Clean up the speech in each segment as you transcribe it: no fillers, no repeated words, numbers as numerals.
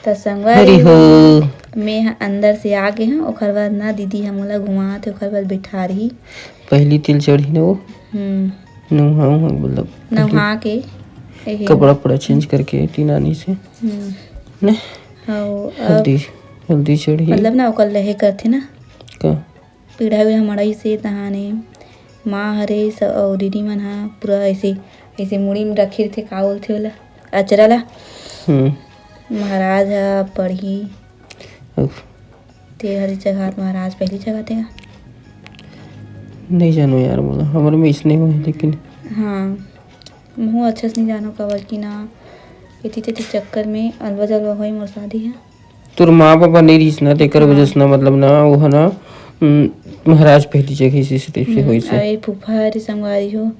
तो संगवारी हो मैं अंदर से आ गए हैं। ओकर बाद ना दीदी हमला घुमा थे, ओकर बाद बैठा रही पहली तिल चढ़ी ना वो नहा मतलब नहा के कपड़ा पड़ा चेंज करके टीनानी से ने हल्दी हल्दी चढ़ी मतलब ना ओकर लहे करथे ना का पीढ़ा भी मड़ई से तहाने माँ हरे और दीदी मन हा पूरा ऐसे ऐसे मुड़ी में रखे थे का बोलथे वाला अचरा ला महाराज हा पढ़ी ते हरी जगह महाराज पहली जगह थे नहीं जानो यार बोला हमारे में इसने हुआ है लेकिन हाँ मुँह अच्छा से नहीं जानो कवर की ना इतनी तेती चक्कर में अलवा जलवा हुई मोर शादी है तोर माँ पापा नहीं रहीस ना तेकर वजह से ना मतलब ना वो है ना महाराज पहली जगह इसी टाइप से हुई से अरे फूफा हरी संगवारी हो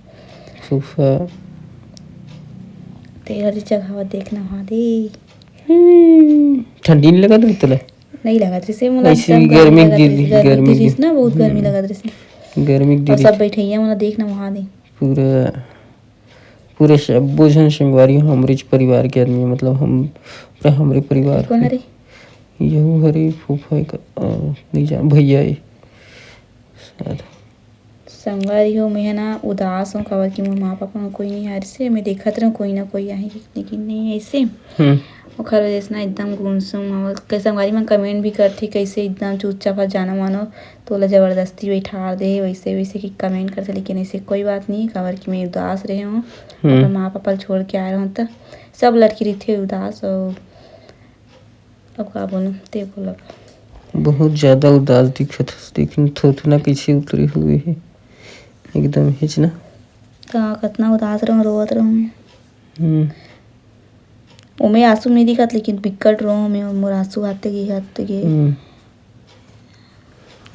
फूफा ते हरी जगह देखना वहाँ दे ठंडी नहीं लगा रही तुला नहीं लगा रही से मुला गर्मी ना बहुत गर्मी लगा रही से गर्मी और सब बैठैया मुला देखना वहाँ दे पूरे सब भोजन संगवारी हमारे परिवार के आदमी मतलब हमारे परिवार कौन हरे यहू हरे फूफा का नहीं जान भैया संगवारी हो मैं ना उदास हूँ खबर कि मोर माँ पापा में कोई नहीं है से मैं देखत रहूँ कोई ना कोई आहे लेकिन नहीं ऐसे ओखर वजह से ना एकदम गुमसुम और कई संगवारी मन कमेंट भी करथे कैसे एकदम चुपचाप जाना मानो तो ला जबरदस्ती बैठा दे वैसे वैसे कि कमेंट करते लेकिन ऐसे कोई बात नहीं खबर कि मैं उदास रहे हूँ अपने माँ पापा छोड़ के आए रहूँ तो सब लड़की रही थे उदास और अब का बोलूँ ते बोला बहुत ज़्यादा उदास दिखत लेकिन थोड़ा कैसे उतरी हुई है एकदम हिच ना कहाँ कितना उदास रहूँ रोवत रहूँ ओमे आंसू नहीं दिखत लेकिन बिकट रहूँ मैं मोर आंसू आते गए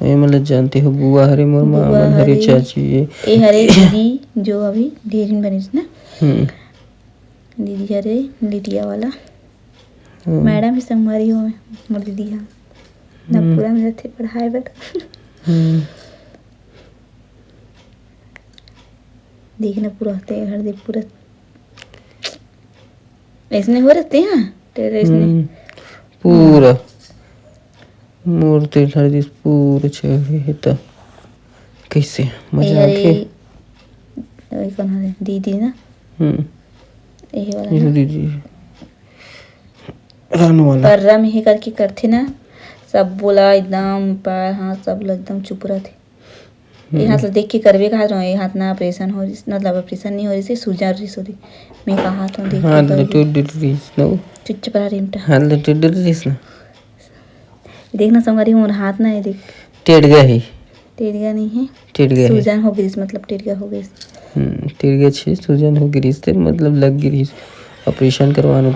ये मतलब जानते हो बुआ हरे मोर माँ हरे चाची ये हरे दीदी जो अभी ढेरिन बनी ना दीदी हरे लिटिया वाला मैडम ही संगवारी हो मोर दीदी हा ना पूरा में रहते पढ़ाए बर देखना पूरा होते हर दे पूरा ऐसने हो रहते हैं तेरे ऐसने पूरा मूर्ति हर दिस पूरा चढ़े है तो कैसे मजा आके ये कौन है दीदी ना यही वाला ये दीदी रानू वाला पर्रा में ही करके करते ना सब बोला एकदम पर हाँ सब लोग एकदम चुप रहे थे ये हाथ देख के करवे कहा रहा ये हाथ ना ऑपरेशन हो रही मतलब ऑपरेशन नहीं हो रही से सूजा रही सॉरी मैं कहा तो देख हां लेटे डिटरीस नो चुप रहा रेमटा हां लेटे डिटरीस ना देखना संगवारी मोर हाथ ना है देख टेढ़ गया है टेढ़ गया नहीं है टेढ़ गया सूजन हो गई मतलब टेढ़ गया हो गई टेढ़ गया छे सूजन हो गई से मतलब लग गई ऑपरेशन करवाना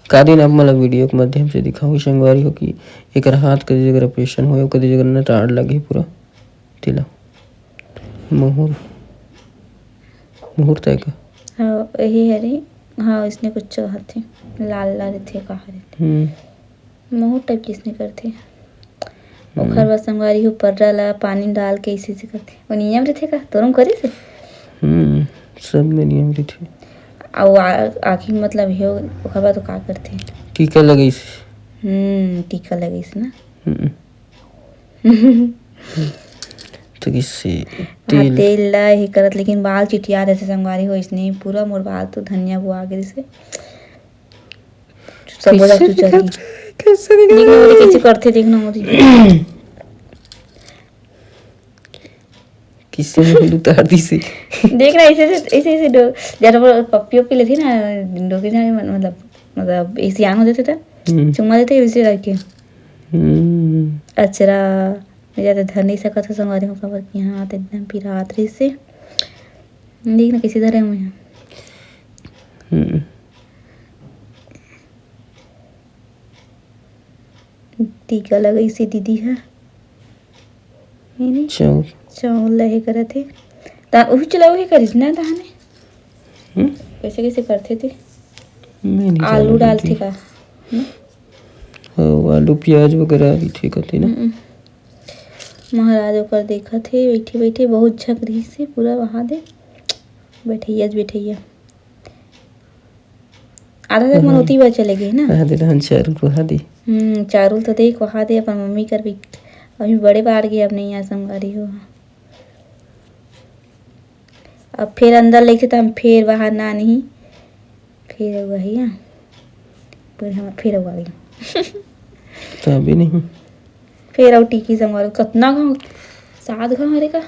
का दिन अब मतलब वीडियो के माध्यम से दिखाऊँ संगवारी हो कि एक हाथ कदी जगह ऑपरेशन हो कदी जगह न टाड़ लगे पूरा तिला मुहूर्त है का हाँ यही है रे हाँ इसने कुछ हाथे लाल लाल थे कहा थे मुहूर्त टाइप किसने करते ओखर बस संगवारी हो पर्रा ला पानी डाल के इसी से करते वो नियम रहते का तोरम करे से सब में नियम रहते और आखिर मतलब हे ओखर बाद तो का करते टीका लगइस टीका लगइस ना तो किससे तेल ला ही करत लेकिन बाल चिटिया रहते संगवारी हो इसने पूरा मोर बाल तो धनिया बुआ गए से सब बोला तू चली कैसे करते देखना मोदी किससे में उतार दी से देख रहा ऐसे जरा पप्पी ओपी लेती ना डोकी जाने मतलब ऐसे आंग हो देते थे चुम्मा देते वैसे रख के अचरा मैं ज़्यादा धर नहीं सका था संगवारी में खबर की हाँ तो एकदम पिरात रही से देखना किसी धरे हुए टीका लगा इसी दीदी है चावल लहे करे थे ता वही चलाओ ही करिस ना ताने कैसे कैसे करते थे आलू डालते का आलू प्याज वगैरह भी थे कहते ना महाराज ओकर देखा थे बैठे बैठे बहुत झक रही से पूरा वहाँ दे बैठैया आधा तक मन होती बार चले गई ना। कहा दे रहन चारू को हादी। चारुल तो देख वहा दे अपन मम्मी कर भी अभी बड़े बार गए, अब नहीं आ संगवारी हो। अब फिर अंदर लेके तो हम फिर बाहर ना नहीं, फिर वही फिर हुआ गई तभी नहीं फिर और टिकी संगवारी कितना गाँव 7 गाँव हरे का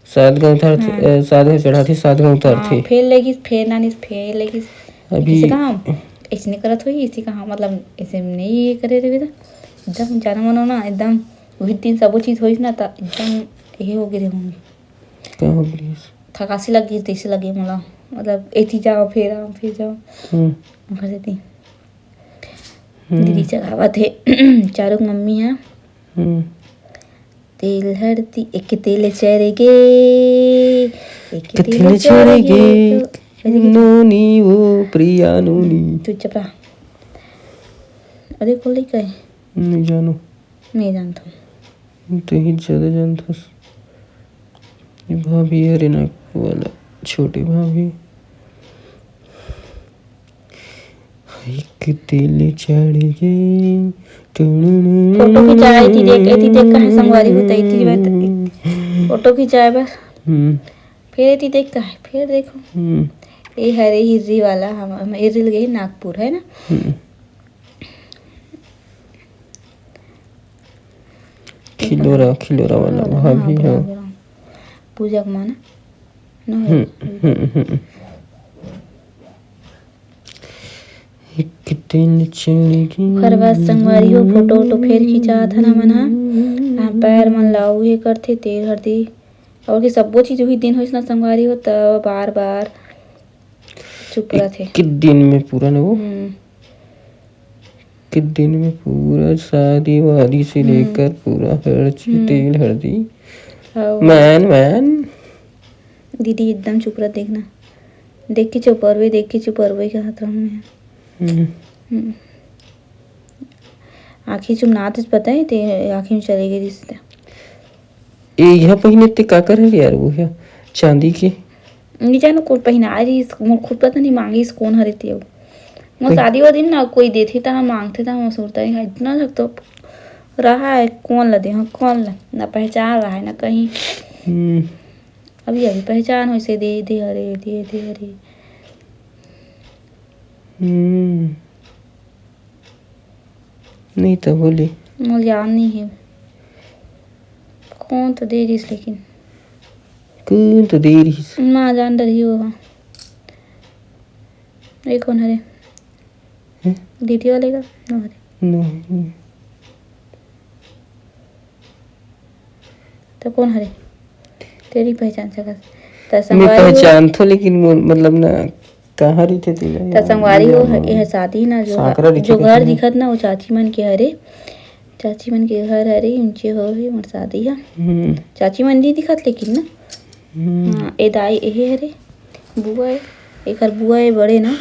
7 गाँव उतार थे, 7 गाँव चढ़ा थी, 7 गाँव उतार थे। फिर लेगी फिर नानी फिर लेगी अभी इसे कहा ऐसे नहीं करत हुई, इसी कहा मतलब ऐसे नहीं ये करे रहे था एकदम जाना मनो ना एकदम वही दिन सब चीज हुई ना तो एकदम ये हो गई मम्मी क्या हो गई थकासी लगी तैसे लगे मला मतलब एथी जाओ फिर आओ फिर जाओ घर से थी दीदी चढ़ावा थे चारों मम्मी है तेल हड़ती एक तेल चढ़ेगे एक तेल चढ़ेगे नोनी वो प्रिया नोनी चुप रहा अरे खोल ही कहे नहीं जानो नहीं जानता तो ही ज्यादा जानता ये भाभी है रेना वाला छोटी भाभी एक दिल चढ़ेगी फोटो खिंचाई थी देख कहाँ संगवारी होता थी बात फोटो खिंचाए बस फिर थी देख कहाँ फिर देखो ये हरे हिर्री वाला हम हिर्री गए नागपुर है ना खिलोरा वाला भाभी है पूजा का माना एक दिन चढ़ेगी हर बार संगवारी हो फोटो वोटो फिर खिंचा था ना मना पैर मन लाऊ ये करते तेल हरदी और कि सब वो चीज हुई दिन हो ना संगवारी हो तब बार बार चुप रहे थे किस दिन में पूरा ना वो किस दिन में पूरा शादी वादी से लेकर पूरा हर चीज तेल हल्दी मैन दीदी एकदम चुप रहा देखना देख के चुप रहे के हाथ में आँखें चुमनाते पता है ते आँखें में चले गई रिश्ते यह पहिने ते का कर है यार वो है चांदी की नहीं जानो कोई पहना रही खुद पता नहीं मांगी इस कौन हरे थे वो शादी वादी ना कोई देती था मांगते था मसूरता नहीं इतना तक तो रहा है कौन ला दे हाँ कौन ला ना पहचान रहा है ना कहीं अभी पहचान हो इसे दे हरे नहीं तो बोली मुझे याद नहीं है कौन तो दे रही लेकिन कौन तो दे रही माँ जान रही होगा ये कौन हरे दीदी वाले का ना हरे नहीं तो कौन हरे तेरी पहचान सकत मैं पहचान तो लेकिन मतलब ना कहाँ रही थे तेरा संगवारी हो यह शादी ना जो घर दिखत ना वो चाची मन के हरे चाची मन के घर हरे ऊंचे हो मोर शादी है चाची मन नहीं दिखत लेकिन ना हाँ ए दाई ए हरे बुआ है एक बुआ है बड़े ना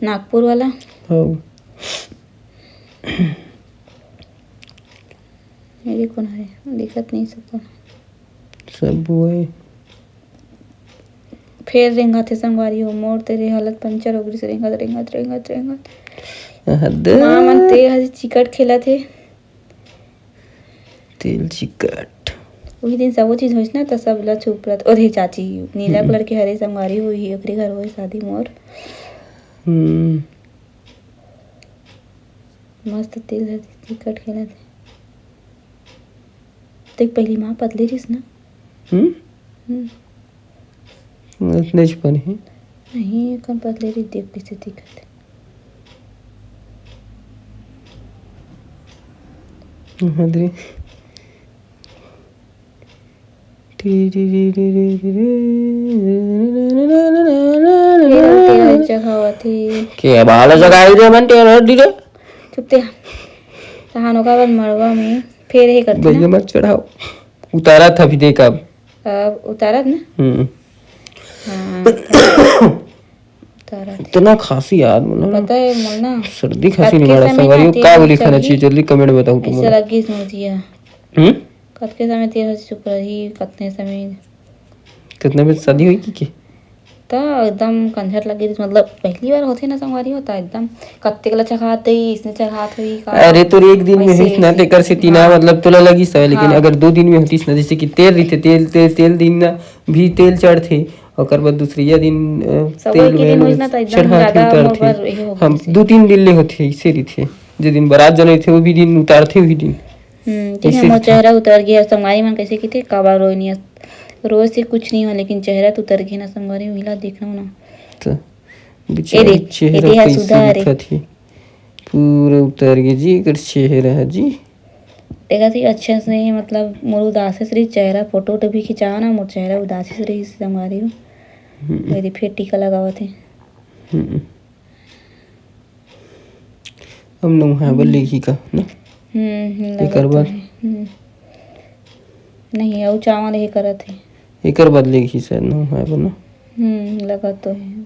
नागपुर वाला मेरे कौन है दिखत नहीं सब बुआ है फिर रेंगा थे संगवारी हो मोर तेरे हालत पंचर हो गई से रेंगत माँ मन ते हज चिकट खेला थे तेल चिकट वही दिन सब वो चीज होइस ना तो सब ला छुप रहा और ही चाची नीला कलर के हरे संगवारी हुई ओकरे घर होई शादी मोर मस्त तेल हज चिकट खेला थे देख पहली माँ पतली रहीस ना नहीं छुपा नहीं कौन पतले रही देख कैसे दिखत हदरी के बाल जगाई रे मन तेरा दी रे चुप ते कहानों का बाद मरवा में फिर ही करते भैया मत चढ़ाओ उतारा था भी देख अब उतारा ना हाँ उतारा इतना खांसी याद मतलब पता है मुन्ना सर्दी खांसी नहीं मारा संगवारी का बोली खाना चाहिए जल्दी कमेंट बताओ तुम ऐसा लगी समझिए कत के समय तेरा चुप रही कितने समय कितने बजे शादी हुई की तो एकदम कंझट लगे मतलब पहली बार होथे ना संगवारी होता एकदम कत्ते कला चखात ही इसने चखात हुई का अरे तो एक दिन में वैसे- होइस ना वैसे। तेकर से तीना हाँ। मतलब तोला लगिस है लेकिन हाँ। अगर 2 दिन में होतिस ना जैसे कि तेल रहिथे तेल दिन ना भी तेल चढ़थे ओकर बाद दूसरिया दिन सब तेल एक ही दिन में होइस ना तो एकदम चढ़ाथे ज्यादा मोर उतारथे पर यही हो हम गइसे। 2-3 दिन ले होथे इसे रहिथे जे दिन बारात जले थे वो भी दिन उतारथे वही दिन ठीक है ऐसे मोर रथे। चेहरा उतर गया संगवारी मन कैसे की थे काबा रोई नहीं रोज से कुछ नहीं हो लेकिन चेहरा तो उतर गया ना संगवारी मिला देखना ना तो ए बेचारी देख चेहरा है कैसे सुधा रे दिखत हे पूरा उतर गया जी एकर चेहरा है जी देखा थी अच्छे से मतलब मोर उदास से रही चेहरा फोटो वोटो भी खिंचावा ना मोर चेहरा उदासी से रही संगवारी हो मेरी फिर टीका लगावा थे हम्म। अब नौहा बल लेगी का ना लगा एकर तो बाद है नहीं और चावल ये करत है एकर बाद लेगी शायद नौहा बल ना लगा तो है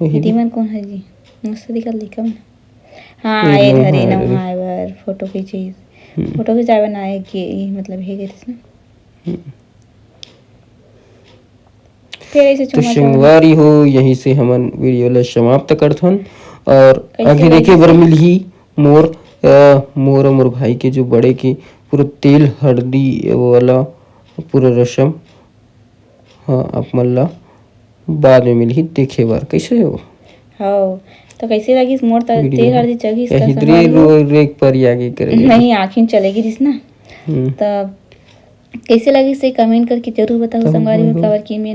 वही दीदी मन कौन है जी मस्त दिखा लिखा मन हाँ ये ये नौहा धरे है, नौहा बार फोटो खींची फोटो खिंचावे ना है कि मतलब हे गए ना फिर ऐसे तो चुमा चुमा संगवारी हो यहीं से हमन वीडियो ला समाप्त करथन और कैसे आगे देखे लगी बर से? मिलही मोर मोर और मोर भाई के जो बड़े के पूरा तेल हल्दी वाला पूरा रसम हाँ आप मन ला बाद में मिलही देखे बर कैसे हो हाँ तो कैसे लगी मोर वीडियो तेल हल्दी चगी इसका इधरे संगवारी हो रेक पर आगे करे नहीं आँखें चलेगी जिस ना हम्म। तब कैसे लगी से कमेंट करके जरूर बताओ तब संगवारी वही हो हो। खबर की मैंने